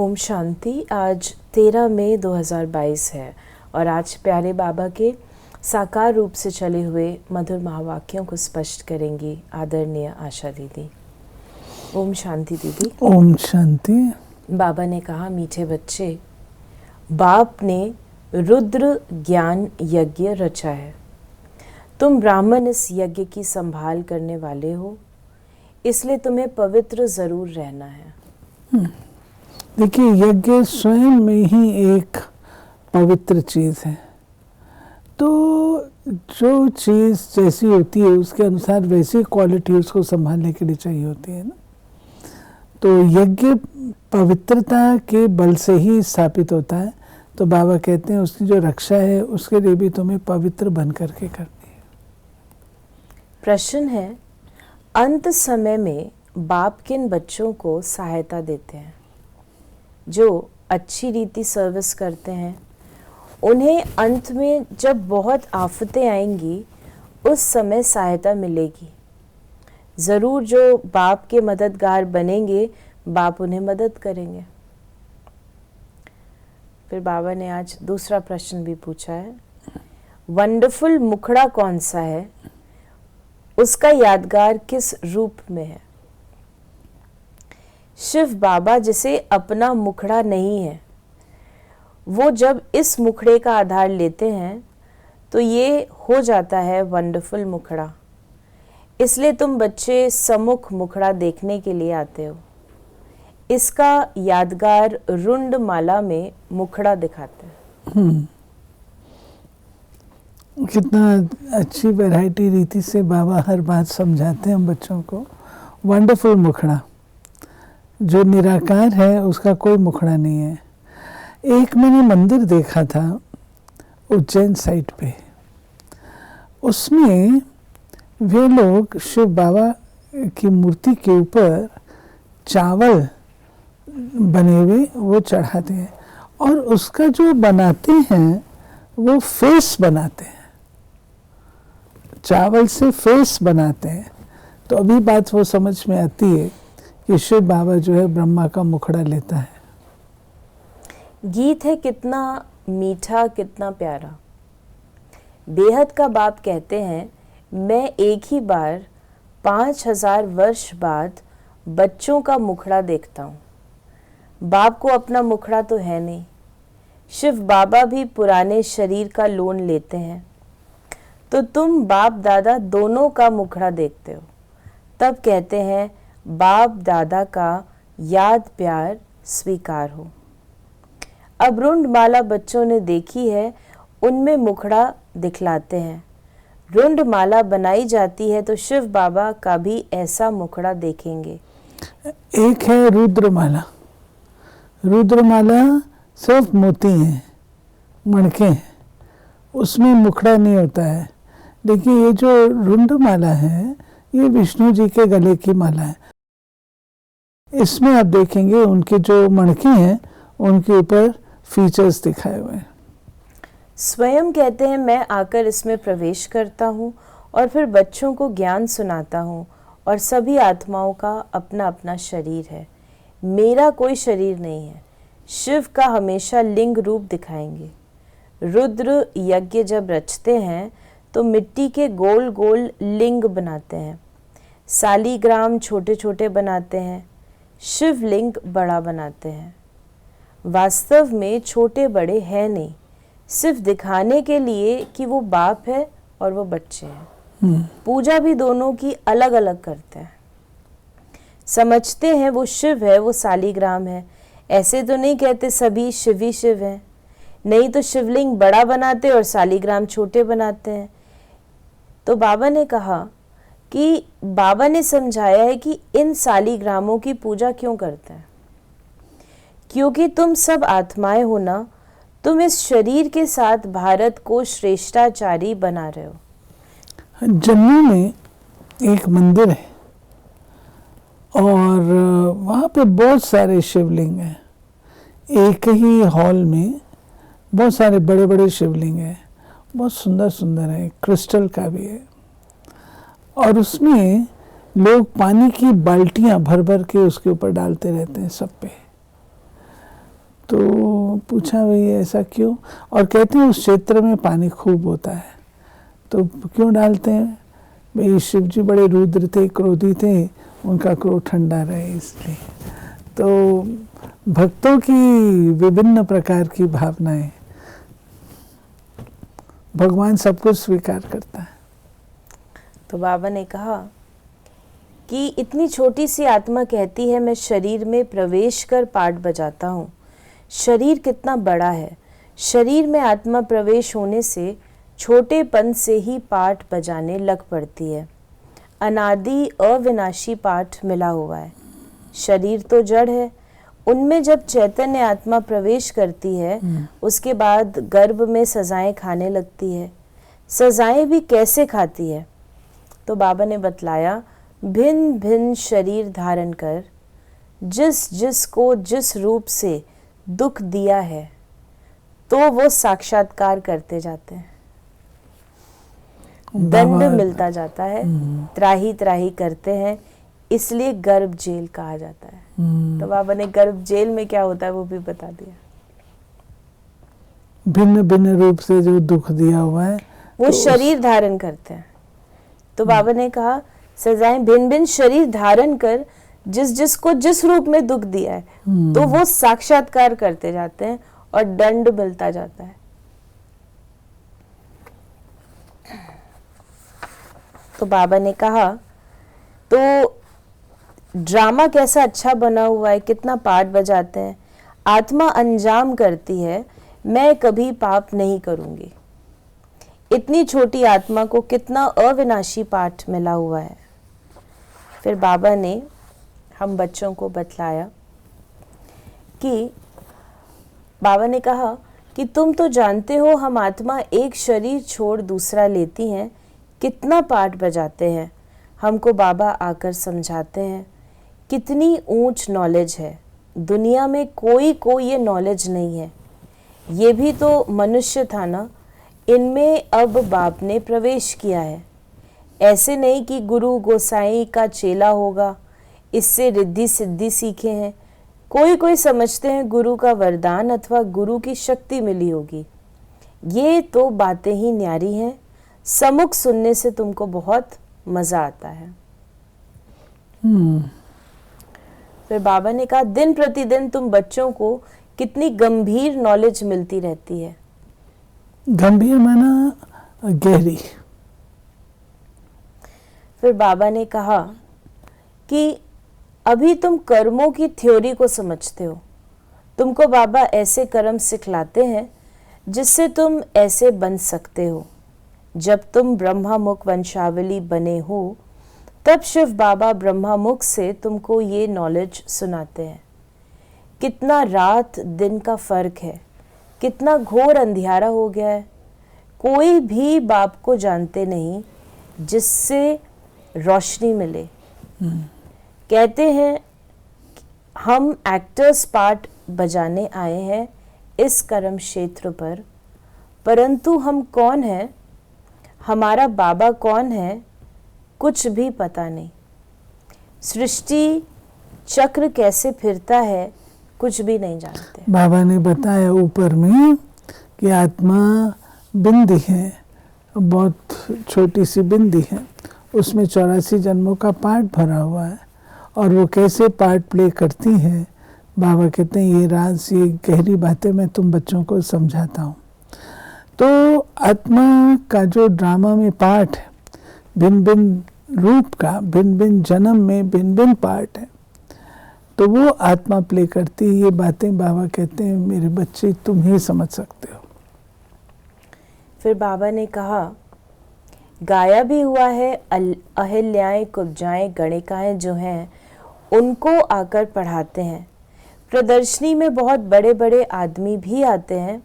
ओम शांति। आज 13 मई 2022 है और आज प्यारे बाबा के साकार रूप से चले हुए मधुर महावाक्यों को स्पष्ट करेंगी आदरणीय आशा दीदी। ओम शांति दीदी। ओम शांति। बाबा ने कहा, मीठे बच्चे, बाप ने रुद्र ज्ञान यज्ञ रचा है। तुम ब्राह्मण इस यज्ञ की संभाल करने वाले हो, इसलिए तुम्हें पवित्र जरूर रहना है। देखिए, यज्ञ स्वयं में ही एक पवित्र चीज़ है। तो जो चीज़ जैसी होती है उसके अनुसार वैसी क्वालिटी उसको संभालने के लिए चाहिए होती है ना। तो यज्ञ पवित्रता के बल से ही स्थापित होता है। तो बाबा कहते हैं उसकी जो रक्षा है उसके लिए भी तुम्हें पवित्र बन करके करनी है। प्रश्न है, अंत समय में बाप किन बच्चों को सहायता देते हैं? जो अच्छी रीति सर्विस करते हैं, उन्हें अंत में जब बहुत आफतें आएंगी उस समय सहायता मिलेगी। ज़रूर जो बाप के मददगार बनेंगे, बाप उन्हें मदद करेंगे। फिर बाबा ने आज दूसरा प्रश्न भी पूछा है, वंडरफुल मुखड़ा कौन सा है? उसका यादगार किस रूप में है? शिव बाबा जिसे अपना मुखड़ा नहीं है, वो जब इस मुखड़े का आधार लेते हैं तो ये हो जाता है वंडरफुल मुखड़ा। इसलिए तुम बच्चे सम्मुख मुखड़ा देखने के लिए आते हो। इसका यादगार रुंड माला में मुखड़ा दिखाते हैं। कितना अच्छी वैरायटी रीति से बाबा हर बात समझाते हैं हम बच्चों को। वंडरफुल मुखड़ा, जो निराकार है उसका कोई मुखड़ा नहीं है। एक मैंने मंदिर देखा था उज्जैन साइड पे, उसमें वे लोग शिव बाबा की मूर्ति के ऊपर चावल बने हुए वो चढ़ाते हैं और उसका जो बनाते हैं वो फेस बनाते हैं, चावल से फेस बनाते हैं। तो अभी बात वो समझ में आती है कि शिव बाबा जो है ब्रह्मा का मुखड़ा लेता है। गीत है कितना मीठा, कितना प्यारा। बेहद का बाप कहते हैं, मैं एक ही बार 5000 वर्ष बाद बच्चों का मुखड़ा देखता हूँ। बाप को अपना मुखड़ा तो है नहीं। शिव बाबा भी पुराने शरीर का लोन लेते हैं, तो तुम बाप दादा दोनों का मुखड़ा देखते हो। तब कहते हैं बाप दादा का याद प्यार स्वीकार हो। अब रुंड माला बच्चों ने देखी है, उनमें मुखड़ा दिखलाते हैं। रुंड माला बनाई जाती है तो शिव बाबा का भी ऐसा मुखड़ा देखेंगे। एक है रुद्रमाला। रुद्रमाला सिर्फ मोती हैं, मणके हैं, उसमें मुखड़ा नहीं होता है। देखिए, ये जो रुंड माला है ये विष्णु जी के गले की माला है। इसमें आप देखेंगे उनके जो मणके हैं उनके ऊपर फीचर्स दिखाए हुए हैं। स्वयं कहते हैं, मैं आकर इसमें प्रवेश करता हूँ और फिर बच्चों को ज्ञान सुनाता हूँ और सभी आत्माओं का अपना अपना शरीर है। मेरा कोई शरीर नहीं है। शिव का हमेशा लिंग रूप दिखाएंगे। रुद्र यज्ञ जब रचते हैं तो मिट्टी के गोल गोल लिंग बनाते हैं। सालीग्राम छोटे छोटे बनाते हैं। शिवलिंग बड़ा बनाते हैं। वास्तव में छोटे बड़े हैं नहीं, सिर्फ दिखाने के लिए कि वो बाप है और वो बच्चे हैं। पूजा भी दोनों की अलग अलग करते हैं। समझते हैं वो शिव है, वो सालीग्राम है। ऐसे तो नहीं कहते सभी शिव ही शिव हैं। नहीं तो शिवलिंग बड़ा बनाते और सालीग्राम छोटे बनाते हैं। तो बाबा ने कहा कि बाबा ने समझाया है कि इन सालीग्रामों की पूजा क्यों करते हैं। क्योंकि तुम सब आत्माएं हो ना, तुम इस शरीर के साथ भारत को श्रेष्ठाचारी बना रहे हो। जम्मू में एक मंदिर है और वहाँ पे बहुत सारे शिवलिंग हैं। एक ही हॉल में बहुत सारे बड़े बड़े शिवलिंग हैं, बहुत सुंदर सुंदर है, क्रिस्टल का भी है। और उसमें लोग पानी की बाल्टियां भर भर के उसके ऊपर डालते रहते हैं सब पे। तो पूछा भाई ऐसा क्यों, और कहते हैं उस क्षेत्र में पानी खूब होता है तो क्यों डालते हैं, भाई शिव जी बड़े रुद्र थे, क्रोधी थे, उनका क्रोध ठंडा रहे इसलिए। तो भक्तों की विभिन्न प्रकार की भावनाएं, भगवान सब कुछ स्वीकार करता है। तो बाबा ने कहा कि इतनी छोटी सी आत्मा कहती है मैं शरीर में प्रवेश कर पाठ बजाता हूँ। शरीर कितना बड़ा है, शरीर में आत्मा प्रवेश होने से छोटेपन से ही पाठ बजाने लग पड़ती है। अनादि अविनाशी पाठ मिला हुआ है। शरीर तो जड़ है, उनमें जब चैतन्य आत्मा प्रवेश करती है उसके बाद गर्भ में सजाएं खाने लगती है। सजाएं भी कैसे खाती है? तो बाबा ने बतलाया, भिन्न भिन्न शरीर धारण कर जिस जिस को जिस रूप से दुख दिया है तो वो साक्षात्कार करते जाते हैं। दंड मिलता जाता है, त्राही त्राही करते हैं, इसलिए गर्भ जेल कहा जाता है। तो बाबा ने गर्भ जेल में क्या होता है वो भी बता दिया। भिन्न भिन्न रूप से जो दुख दिया हुआ है वो तो शरीर धारण करते हैं। तो बाबा ने कहा सजाएं भिन्न भिन्न शरीर धारण कर जिस जिस को जिस रूप में दुख दिया है तो वो साक्षात्कार करते जाते हैं और दंड मिलता जाता है। तो बाबा ने कहा तो ड्रामा कैसा अच्छा बना हुआ है, कितना पाठ बजाते हैं। आत्मा अंजाम करती है मैं कभी पाप नहीं करूंगी। इतनी छोटी आत्मा को कितना अविनाशी पाठ मिला हुआ है। फिर बाबा ने हम बच्चों को बतलाया कि बाबा ने कहा कि तुम तो जानते हो हम आत्मा एक शरीर छोड़ दूसरा लेती हैं, कितना पाठ बजाते हैं। हमको बाबा आकर समझाते हैं कितनी ऊंच नॉलेज है, दुनिया में कोई को ये नॉलेज नहीं है। ये भी तो मनुष्य था ना, इनमें अब बाप ने प्रवेश किया है। ऐसे नहीं कि गुरु गोसाई का चेला होगा, इससे रिद्धि सिद्धि सीखे हैं। कोई समझते हैं गुरु का वरदान अथवा गुरु की शक्ति मिली होगी। ये तो बातें ही न्यारी हैं, सम्मुख सुनने से तुमको बहुत मजा आता है। फिर बाबा ने कहा दिन प्रतिदिन तुम बच्चों को कितनी गंभीर नॉलेज मिलती रहती है। गंभीर माना गहरी। फिर बाबा ने कहा कि अभी तुम कर्मों की थ्योरी को समझते हो। तुमको बाबा ऐसे कर्म सिखलाते हैं जिससे तुम ऐसे बन सकते हो। जब तुम ब्रह्मामुख वंशावली बने हो तब शिव बाबा ब्रह्मामुख से तुमको ये नॉलेज सुनाते हैं। कितना रात दिन का फर्क है, कितना घोर अंधियारा हो गया है। कोई भी बाप को जानते नहीं जिससे रोशनी मिले। कहते हैं हम एक्टर्स पार्ट बजाने आए हैं इस कर्म क्षेत्र पर, परंतु हम कौन हैं, हमारा बाबा कौन है, कुछ भी पता नहीं। सृष्टि चक्र कैसे फिरता है कुछ भी नहीं जानते। बाबा ने बताया ऊपर में कि आत्मा बिंदी है, बहुत छोटी सी बिंदी है, उसमें 84 जन्मों का पार्ट भरा हुआ है और वो कैसे पार्ट प्ले करती है। बाबा कहते हैं ये राज, ये गहरी बातें मैं तुम बच्चों को समझाता हूँ। तो आत्मा का जो ड्रामा में पार्ट है, भिन्न भिन्न रूप का, भिन्न भिन्न जन्म में भिन्न भिन्न पार्ट है, तो वो आत्मा प्ले करती है। ये बातें बाबा कहते हैं मेरे बच्चे तुम ही समझ सकते हो। फिर बाबा ने कहा गाया भी हुआ है अहिल्याएं कुब्जाएं गणिकाएं जो हैं उनको आकर पढ़ाते हैं। प्रदर्शनी में बहुत बड़े बड़े आदमी भी आते हैं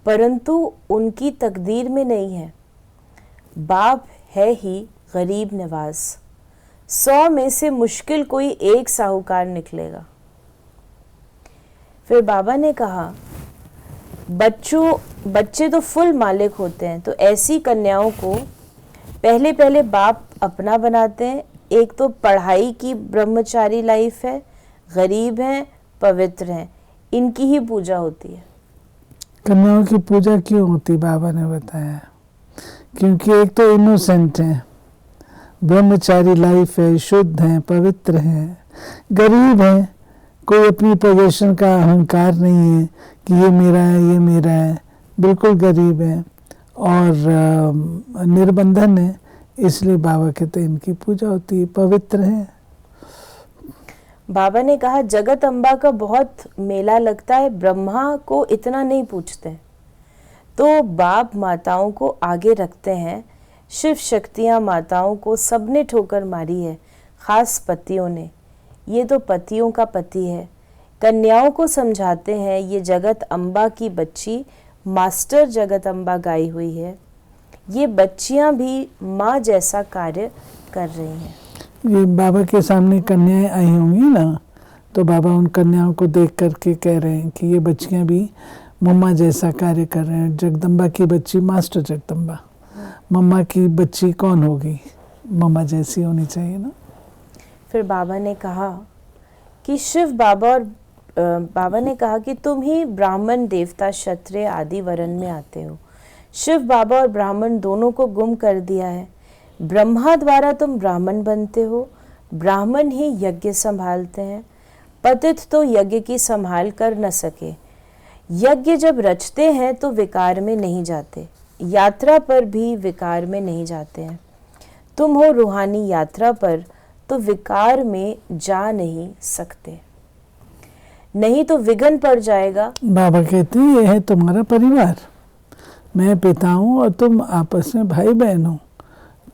परंतु उनकी तकदीर में नहीं है। बाप है ही गरीब नवाज, 100 में से मुश्किल कोई एक साहूकार निकलेगा। फिर बाबा ने कहा बच्चे तो फुल मालिक होते हैं, तो ऐसी कन्याओं को पहले पहले बाप अपना बनाते हैं। एक तो पढ़ाई की ब्रह्मचारी लाइफ है, गरीब हैं, पवित्र हैं, इनकी ही पूजा होती है। कन्याओं की पूजा क्यों होती, बाबा ने बताया, क्योंकि एक तो इनोसेंट है, ब्रह्मचारी लाइफ है, शुद्ध है, पवित्र है, गरीब है, कोई अपनी पोजीशन का अहंकार नहीं है कि ये मेरा है, ये मेरा है, बिल्कुल गरीब है और निर्बंधन है, इसलिए बाबा कहते हैं इनकी पूजा होती है, पवित्र है। बाबा ने कहा जगत अम्बा का बहुत मेला लगता है, ब्रह्मा को इतना नहीं पूछते, तो बाप माताओं को आगे रखते हैं। शिव शक्तियाँ माताओं को सबने ठोकर मारी है, खास पतियों ने। ये तो पतियों का पति है। कन्याओं को समझाते हैं ये जगत अम्बा की बच्ची मास्टर जगत अम्बा गाई हुई है, ये बच्चियां भी माँ जैसा कार्य कर रही हैं। ये बाबा के सामने कन्याएं आई होंगी ना, तो बाबा उन कन्याओं को देख करके कह रहे हैं कि ये बच्चियां भी मम्मा जैसा कार्य कर रहे हैं। जगदम्बा की बच्ची मास्टर जगदम्बा, मम्मा की बच्ची कौन होगी, मम्मा जैसी होनी चाहिए ना। फिर बाबा ने कहा कि शिव बाबा और बाबा ने कहा कि तुम ही ब्राह्मण देवता क्षत्रिय आदि वर्ण में आते हो। शिव बाबा और ब्राह्मण दोनों को गुम कर दिया है। ब्रह्मा द्वारा तुम ब्राह्मण बनते हो, ब्राह्मण ही यज्ञ संभालते हैं। पतित तो यज्ञ की संभाल कर न सके। यज्ञ जब रचते हैं तो विकार में नहीं जाते, यात्रा पर भी विकार में नहीं जाते हैं। तुम हो रूहानी यात्रा पर तो विकार में जा नहीं सकते, नहीं तो विघ्न पड़ जाएगा। बाबा कहते हैं ये है तुम्हारा परिवार, मैं पिता हूँ और तुम आपस में भाई बहन हो,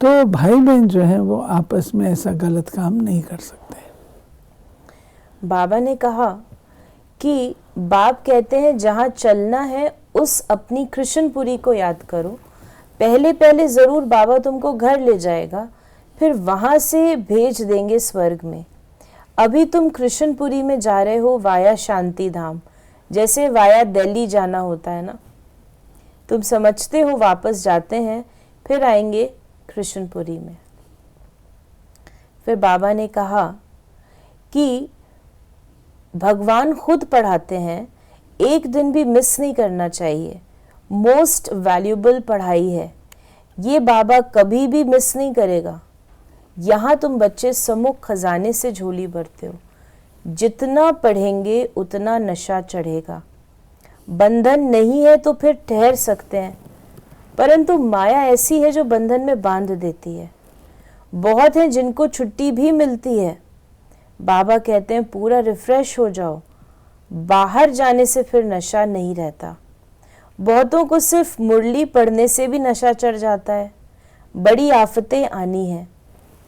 तो भाई बहन जो है वो आपस में ऐसा गलत काम नहीं कर सकते। बाबा ने कहा कि बाप कहते हैं जहाँ चलना है उस अपनी कृष्णपुरी को याद करो। पहले पहले ज़रूर बाबा तुमको घर ले जाएगा, फिर वहाँ से भेज देंगे स्वर्ग में। अभी तुम कृष्णपुरी में जा रहे हो वाया शांति धाम, जैसे वाया दिल्ली जाना होता है ना। तुम समझते हो वापस जाते हैं, फिर आएंगे कृष्णपुरी में। फिर बाबा ने कहा कि भगवान खुद पढ़ाते हैं, एक दिन भी मिस नहीं करना चाहिए। मोस्ट वैल्यूबल पढ़ाई है ये, बाबा कभी भी मिस नहीं करेगा। यहाँ तुम बच्चे सम्मुख खजाने से झोली भरते हो, जितना पढ़ेंगे उतना नशा चढ़ेगा। बंधन नहीं है तो फिर ठहर सकते हैं, परंतु माया ऐसी है जो बंधन में बांध देती है। बहुत हैं जिनको छुट्टी भी मिलती है। बाबा कहते हैं पूरा रिफ्रेश हो जाओ, बाहर जाने से फिर नशा नहीं रहता। बहुतों को सिर्फ मुरली पढ़ने से भी नशा चढ़ जाता है। बड़ी आफतें आनी हैं,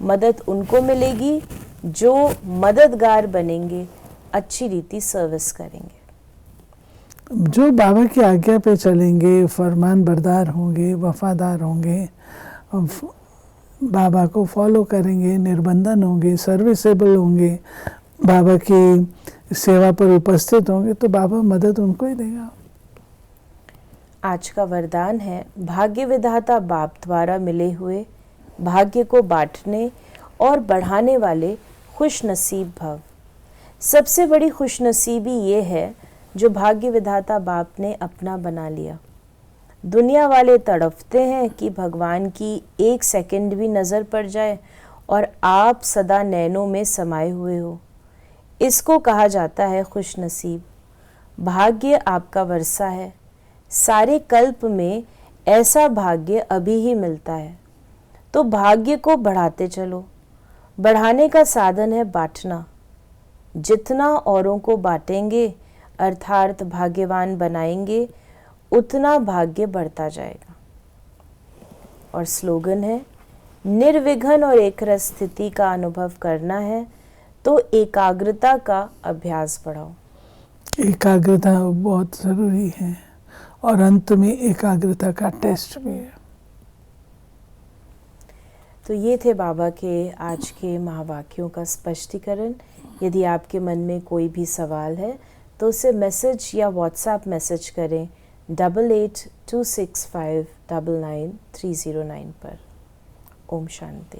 मदद उनको मिलेगी जो मददगार बनेंगे, अच्छी रीति सर्विस करेंगे, जो बाबा की आज्ञा पे चलेंगे, फरमान बरदार होंगे, वफादार होंगे, बाबा को फॉलो करेंगे, निर्बंधन होंगे, सर्विसेबल होंगे, बाबा की सेवा पर उपस्थित होंगे, तो बाबा मदद उनको ही देगा। आज का वरदान है भाग्य विधाता बाप द्वारा मिले हुए भाग्य को बांटने और बढ़ाने वाले खुश नसीब भव। सबसे बड़ी खुश नसीबी ये है जो भाग्य विधाता बाप ने अपना बना लिया। दुनिया वाले तड़पते हैं कि भगवान की एक सेकंड भी नज़र पड़ जाए और आप सदा नैनों में समाये हुए हो। इसको कहा जाता है खुश नसीब। भाग्य आपका वर्षा है, सारे कल्प में ऐसा भाग्य अभी ही मिलता है, तो भाग्य को बढ़ाते चलो। बढ़ाने का साधन है बांटना। जितना औरों को बांटेंगे अर्थात भाग्यवान बनाएंगे, उतना भाग्य बढ़ता जाएगा। और स्लोगन है निर्विघ्न और एकरस स्थिति का अनुभव करना है तो एकाग्रता का अभ्यास बढ़ाओ। एकाग्रता बहुत ज़रूरी है और अंत में एकाग्रता का टेस्ट भी है। तो ये थे बाबा के आज के महावाक्यों का स्पष्टीकरण। यदि आपके मन में कोई भी सवाल है तो उसे मैसेज या व्हाट्सएप मैसेज करें 8826599309 पर। ओम शांति।